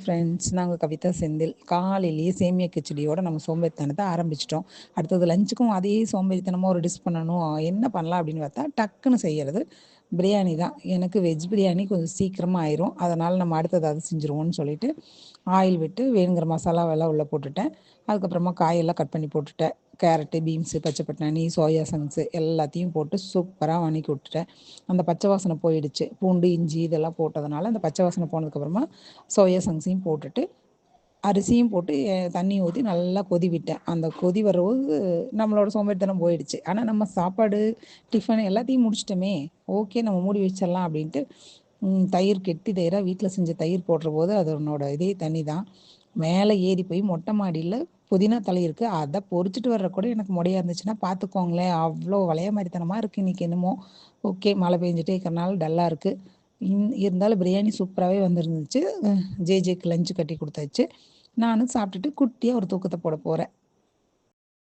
Friends, நாங்கள் கவிதா செந்தில். காலையிலேயே சேமியா கிச்சடியோட நம்ம சோம்பேறித்தனத்தை ஆரம்பிச்சிட்டோம். அடுத்தது லஞ்சுக்கும் அதே சோம்பேறித்தனமாக ஒரு டிஷ் பண்ணணும். என்ன பண்ணலாம் அப்படின்னு பார்த்தா டக்குன்னு செய்கிறது பிரியாணி தான். எனக்கு வெஜ் பிரியாணி கொஞ்சம் சீக்கிரமாக ஆயிரும். அதனால் நம்ம அடுத்தது அது செஞ்சுருவோம்னு சொல்லிட்டு ஆயில் விட்டு வேணுங்கிற மசாலாவெல்லாம் உள்ளே போட்டுட்டேன். அதுக்கப்புறமா காயெல்லாம் கட் பண்ணி போட்டுட்டேன். கேரட்டு, பீன்ஸு, பச்சை பட்டாணி, சோயா சங்க்ஸு எல்லாத்தையும் போட்டு சூப்பராக வதக்கி விட்டுட்டேன். அந்த பச்சை வாசனை போயிடுச்சு. பூண்டு, இஞ்சி இதெல்லாம் போட்டதுனால அந்த பச்சை வாசனை போனதுக்கப்புறமா சோயா சங்க்ஸையும் போட்டுட்டு அரிசியும் போட்டு தண்ணி ஊற்றி நல்லா கொதி விட்டேன். அந்த கொதி வரும்போது நம்மளோட சோம்பேறித்தனம் போயிடுச்சு. ஆனால் நம்ம சாப்பாடு, டிஃபன் எல்லாத்தையும் முடிச்சிட்டோமே, ஓகே நம்ம மூடி வச்சிடலாம் அப்படின்ட்டு தயிர் கெட்டி தயிராக வீட்டில் செஞ்ச தயிர் போடுற போது அதனோட இதே தனி தான். மேலே ஏறி போய் மொட்டை மாடியில் புதினா தலை இருக்குது, அதை பொறிச்சிட்டு வர்ற கூட எனக்கு முடையா இருந்துச்சுன்னா பார்த்துக்கோங்களேன். அவ்வளோ வளைய மாதிரித்தனமாக இருக்குது இன்றைக்கி. என்னமோ ஓகே, மழை பெஞ்சிட்டே இருக்கிறனால டல்லாக இருக்குது. இருந்தாலும் பிரியாணி சூப்பராகவே வந்துருந்துச்சு. ஜேஜேக்கு லஞ்சு கட்டி கொடுத்தாச்சு. நானும் சாப்பிட்டுட்டு குட்டியாக ஒரு தூக்கத்தை போட போகிறேன்.